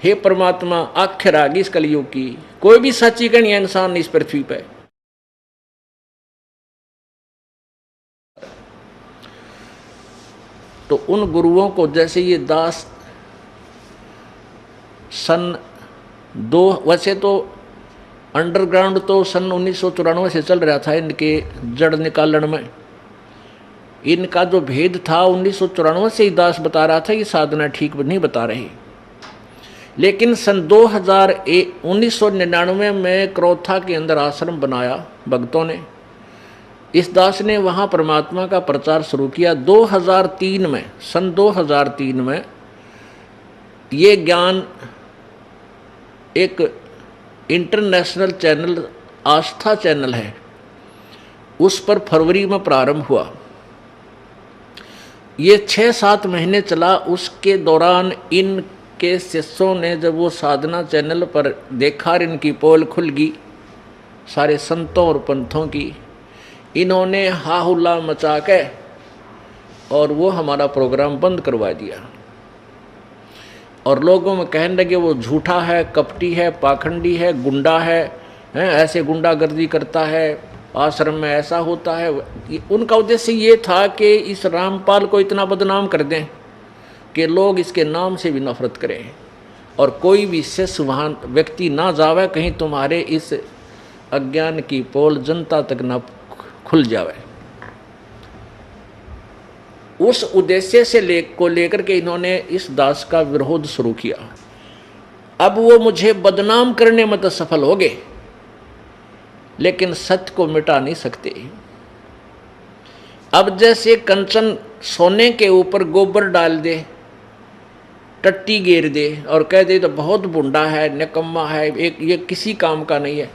हे परमात्मा आखिर आ गई इस कलयुग की, कोई भी सच्ची कहीं इंसान नहीं इस पृथ्वी पे। तो उन गुरुओं को जैसे ये दास सन दो, वैसे तो अंडरग्राउंड तो सन 1994 से चल रहा था इनके जड़ निकालन में। इनका जो भेद था 1994 से ही दास बता रहा था, ये साधना ठीक नहीं बता रही। लेकिन सन 1999 में क्रोथा के अंदर आश्रम बनाया भक्तों ने। इस दास ने वहाँ परमात्मा का प्रचार शुरू किया। 2003 में, सन 2003 में ये ज्ञान एक इंटरनेशनल चैनल, आस्था चैनल है, उस पर फरवरी में प्रारंभ हुआ। ये 6-7 महीने चला। उसके दौरान इनके शिष्यों ने जब वो साधना चैनल पर देखा, इनकी पोल खुल गई सारे संतों और पंथों की, इन्होंने हाहुल्ला मचा के और वो हमारा प्रोग्राम बंद करवा दिया। और लोगों में कहने लगे वो झूठा है, कपटी है, पाखंडी है, गुंडा है, ऐसे गुंडागर्दी करता है, आश्रम में ऐसा होता है। उनका उद्देश्य ये था कि इस रामपाल को इतना बदनाम कर दें कि लोग इसके नाम से भी नफरत करें और कोई भी शिष्य वहाँ व्यक्ति ना जावे, कहीं तुम्हारे इस अज्ञान की पोल जनता तक ना खुल जावे। उस उद्देश्य से लेकर के इन्होंने इस दास का विरोध शुरू किया। अब वो मुझे बदनाम करने में तो सफल हो गए, लेकिन सत्य को मिटा नहीं सकते। अब जैसे कंचन सोने के ऊपर गोबर डाल दे, टट्टी घेर दे और कह दे तो बहुत बुंडा है, निकम्मा है, एक ये किसी काम का नहीं है।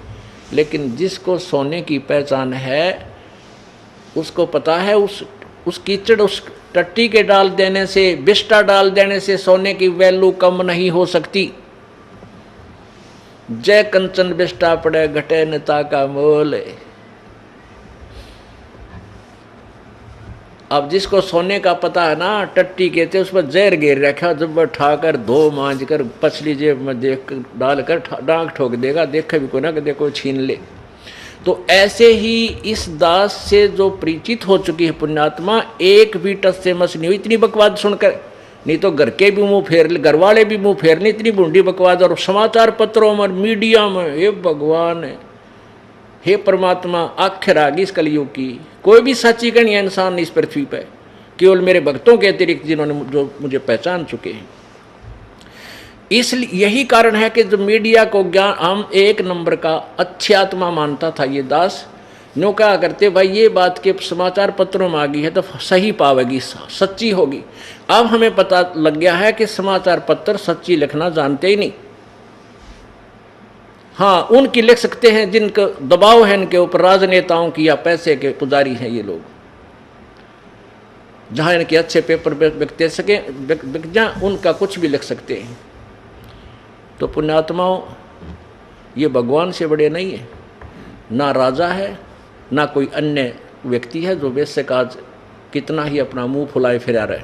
लेकिन जिसको सोने की पहचान है उसको पता है उस कीचड़, उस टट्टी के डाल देने से, बिस्टा डाल देने से सोने की वैल्यू कम नहीं हो सकती। जय कंचन बिस्टा पड़े घटे नेता का मोल। अब जिसको सोने का पता है ना, टट्टी कहते उस पर जहर घेर रखा, जब ठाकर धो मांझ कर पछली जेब में देख डालकर डांग ठोक देगा, देखे भी कोई ना कि देखो छीन ले। तो ऐसे ही इस दास से जो परिचित हो चुकी है पुण्यात्मा, एक भी टस से मस नहीं हुई इतनी बकवाद सुनकर। नहीं तो घर के भी मुंह फेर ले, घर वाले भी मुंह फेरने, इतनी बूढ़ी बकवाद। और समाचार पत्रों में, मीडिया में, हे भगवान, हे परमात्मा आखिर आ गई इस कलयुग की, कोई भी सच्ची कहीं इंसान नहीं इस पृथ्वी पर, केवल मेरे भक्तों के अतिरिक्त जिन्होंने जो मुझे पहचान चुके हैं। इसलिए यही कारण है कि जो मीडिया को ज्ञान हम एक नंबर का अच्छी आत्मा मानता था ये दास, नो क्या करते भाई ये बात के समाचार पत्रों में आ गई है तो सही पावेगी, सच्ची होगी। अब हमें पता लग गया है कि समाचार पत्र सच्ची लिखना जानते ही नहीं। हाँ, उनकी लिख सकते हैं जिनका दबाव है इनके ऊपर, राजनेताओं की या पैसे के पुजारी हैं ये लोग, जहाँ इनके अच्छे पेपर बिकते सके बिक जाए, उनका कुछ भी लिख सकते हैं। तो पुण्यात्माओं, ये भगवान से बड़े नहीं है, ना राजा है ना कोई अन्य व्यक्ति है जो वैसे काज कितना ही अपना मुंह फुलाए फिरा रहे।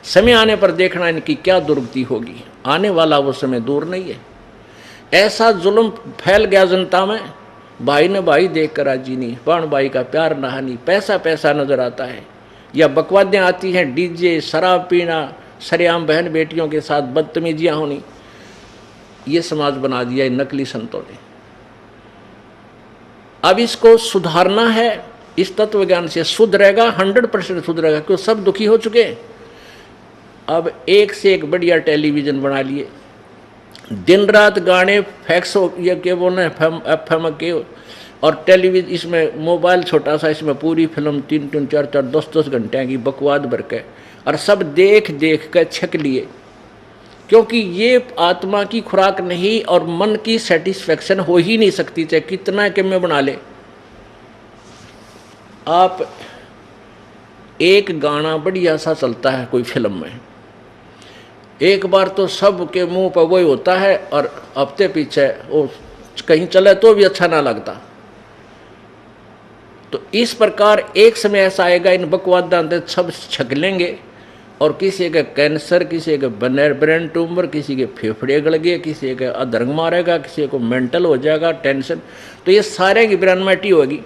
समय आने पर देखना इनकी क्या दुर्गति होगी। आने वाला वो समय दूर नहीं है। ऐसा जुल्म फैल गया जनता में, भाई ने भाई देख कर राजी नहीं, बाण भाई का प्यार नहानी, पैसा पैसा नजर आता है, या बकवादें आती हैं, डीजे, शराब पीना, सरेआम बहन बेटियों के साथ बदतमीजियाँ होनी। ये समाज बना दिया इन नकली संतों ने। अब इसको सुधारना है, इस तत्व ज्ञान से सुधरेगा, 100% सुधरेगा, क्योंकि सब दुखी हो चुके हैं। अब एक से एक बढ़िया टेलीविजन बना लिए, दिन रात गाने, फैक्स, ये क्या बोलना FM के, और टेलीविजन, इसमें मोबाइल छोटा सा, इसमें पूरी फिल्म 3-3, 4-4, 10-10 घंटे की बकवाद भर के, और सब देख देख कर छक लिए। क्योंकि ये आत्मा की खुराक नहीं और मन की सेटिस्फेक्शन हो ही नहीं सकती, चाहे कितना कि मैं बना ले। आप एक गाना बढ़िया सा चलता है कोई फिल्म में, एक बार तो सब के मुंह पर वही होता है, और हफ्ते पीछे वो कहीं चले तो भी अच्छा ना लगता। तो इस प्रकार एक समय ऐसा आएगा, इन बकवाद सब छक लेंगे और किसी का कैंसर, किसी का ब्रेन ट्यूमर, किसी के फेफड़े गल गए, किसी का अधर्म मारेगा, किसी को मेंटल हो जाएगा, टेंशन। तो ये सारे की ब्रह्मटी होगी।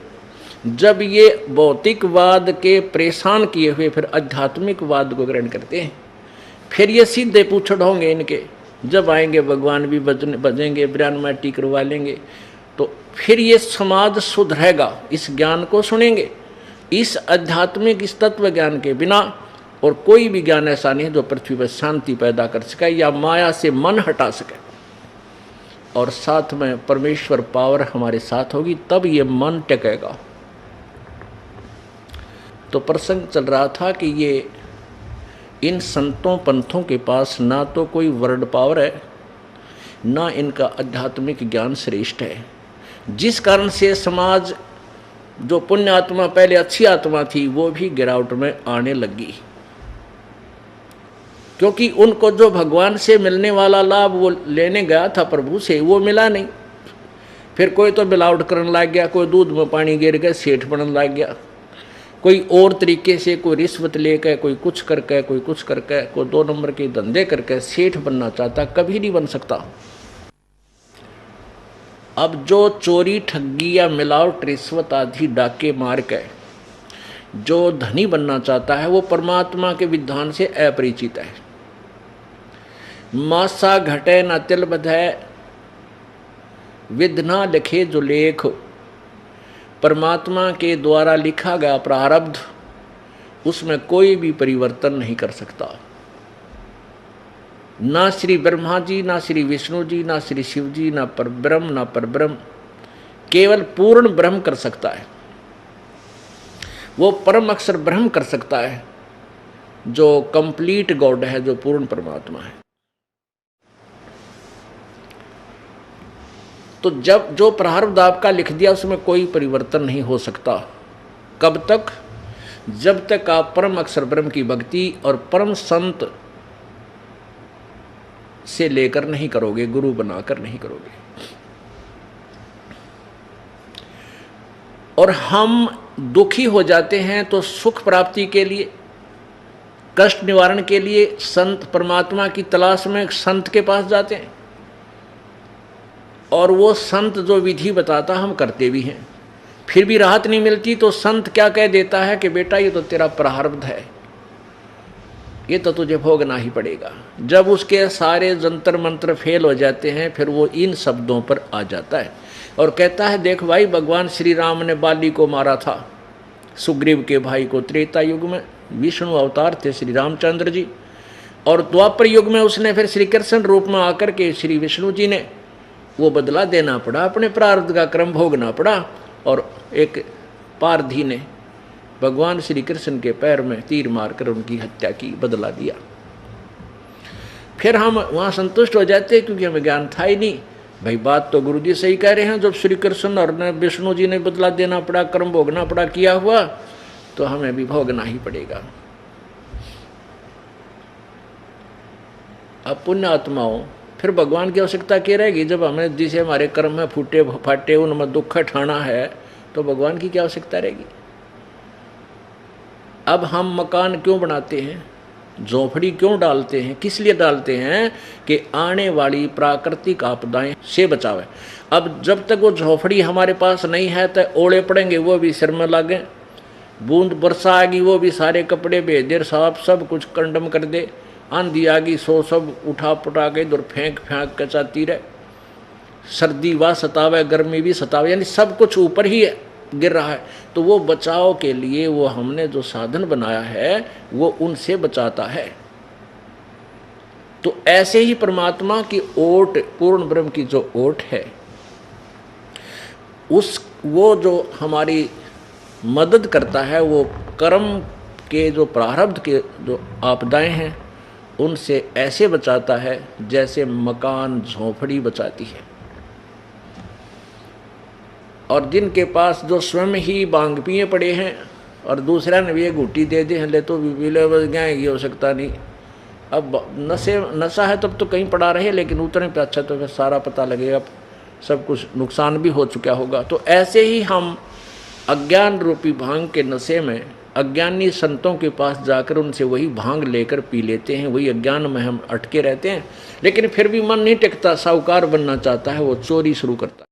जब ये भौतिकवाद के परेशान किए हुए फिर आध्यात्मिकवाद को ग्रहण करते हैं, फिर ये सीधे पूछड़ होंगे इनके। जब आएंगे भगवान भी बजेंगे, ब्रह्मटी करवा लेंगे, तो फिर ये समाज सुधरेगा। इस ज्ञान को सुनेंगे। इस आध्यात्मिक, इस तत्व ज्ञान के बिना और कोई भी ज्ञान ऐसा नहीं है जो पृथ्वी पर शांति पैदा कर सके या माया से मन हटा सके। और साथ में परमेश्वर पावर हमारे साथ होगी, तब ये मन टिकेगा। तो प्रसंग चल रहा था कि ये इन संतों पंथों के पास ना तो कोई वर्ड पावर है, ना इनका आध्यात्मिक ज्ञान श्रेष्ठ है, जिस कारण से समाज जो पुण्य आत्मा पहले अच्छी आत्मा थी वो भी गिरावट में आने लगी। क्योंकि उनको जो भगवान से मिलने वाला लाभ वो लेने गया था प्रभु से, वो मिला नहीं। फिर कोई तो मिलावट करने लग गया, कोई दूध में पानी गिर गया सेठ बनने लग गया, कोई और तरीके से, कोई रिश्वत लेकर, कोई कुछ करके, कोई कुछ करके, कोई 2 नंबर के धंधे करके सेठ बनना चाहता, कभी नहीं बन सकता। अब जो चोरी, ठगी या मिलावट, रिश्वत आदि डाके मार के जो धनी बनना चाहता है वो परमात्मा के विधान से अपरिचित है। मासा घटे न तिल बधै, विध ना लिखे जो लेख। परमात्मा के द्वारा लिखा गया प्रारब्ध, उसमें कोई भी परिवर्तन नहीं कर सकता। ना श्री ब्रह्मा जी, ना श्री विष्णु जी, ना श्री शिव जी, ना परब्रह्म, ना परब्रह्म, केवल पूर्ण ब्रह्म कर सकता है। वो परम अक्षर ब्रह्म कर सकता है, जो कंप्लीट गॉड है, जो पूर्ण परमात्मा है। तो जब जो प्रारब्ध आपका लिख दिया उसमें कोई परिवर्तन नहीं हो सकता। कब तक? जब तक आप परम अक्षर ब्रह्म की भक्ति और परम संत से लेकर नहीं करोगे, गुरु बनाकर नहीं करोगे। और हम दुखी हो जाते हैं तो सुख प्राप्ति के लिए, कष्ट निवारण के लिए संत, परमात्मा की तलाश में संत के पास जाते हैं, और वो संत जो विधि बताता हम करते भी हैं, फिर भी राहत नहीं मिलती। तो संत क्या कह देता है कि बेटा ये तो तेरा प्रारब्ध है, ये तो तुझे भोगना ही पड़ेगा। जब उसके सारे जंतर मंत्र फेल हो जाते हैं, फिर वो इन शब्दों पर आ जाता है और कहता है, देख भाई, भगवान श्री राम ने बाली को मारा था, सुग्रीव के भाई को। त्रेता युग में विष्णु अवतार थे श्री रामचंद्र जी, और द्वापर युग में उसने फिर श्री कृष्ण रूप में आकर के श्री विष्णु जी ने वो बदला देना पड़ा, अपने प्रारब्ध का क्रम भोगना पड़ा, और एक पारधी ने भगवान श्री कृष्ण के पैर में तीर मारकर उनकी हत्या की, बदला दिया। फिर हम वहाँ संतुष्ट हो जाते क्योंकि हमें ज्ञान था ही नहीं। भाई बात तो गुरु जी सही कह रहे हैं, जब श्री कृष्ण और विष्णु जी ने बदला देना पड़ा, कर्म भोगना पड़ा, किया हुआ, तो हमें भी भोगना ही पड़ेगा। अब पुण्य आत्माओं, फिर भगवान की आवश्यकता क्या रहेगी? जब हमें जिसे हमारे कर्म में फूटे फाटे उनमें दुख ठाना है, तो भगवान की क्या आवश्यकता रहेगी? अब हम मकान क्यों बनाते हैं, झोपड़ी क्यों डालते हैं? किस लिए डालते हैं? कि आने वाली प्राकृतिक आपदाएं से बचावे। अब जब तक वो झोपड़ी हमारे पास नहीं है तो ओले पड़ेंगे, वो भी सिर में लागे, बूंद वर्षा आएगी वो भी सारे कपड़े बेदेर साफ सब कुछ कंडम कर दे, आंधी आ गई सो सब उठा पुटा के इधर फेंक के चाहती रहे, सर्दी व सतावे, गर्मी भी सतावे, यानी सब कुछ ऊपर ही गिर रहा है। तो वो बचाव के लिए वो हमने जो साधन बनाया है वो उनसे बचाता है। तो ऐसे ही परमात्मा की ओट, पूर्ण ब्रह्म की जो ओट है, वो जो हमारी मदद करता है, वो कर्म के जो प्रारब्ध के जो आपदाएं हैं उनसे ऐसे बचाता है जैसे मकान झोपड़ी बचाती है। और जिनके पास जो स्वयं ही बांग पिए पड़े हैं और दूसरा ने भी ये घुट्टी दे दे, ले तो विले बस गए, ये हो सकता नहीं। अब नशा है तब तो कहीं पड़ा रहे, लेकिन उतने पे अच्छा तो फिर सारा पता लगेगा, सब कुछ नुकसान भी हो चुका होगा। तो ऐसे ही हम अज्ञान रूपी भांग के नशे में अज्ञानी संतों के पास जाकर उनसे वही भांग लेकर पी लेते हैं, वही अज्ञान में हम अटके रहते हैं। लेकिन फिर भी मन नहीं टिकता, साहूकार बनना चाहता है, वो चोरी शुरू करता है।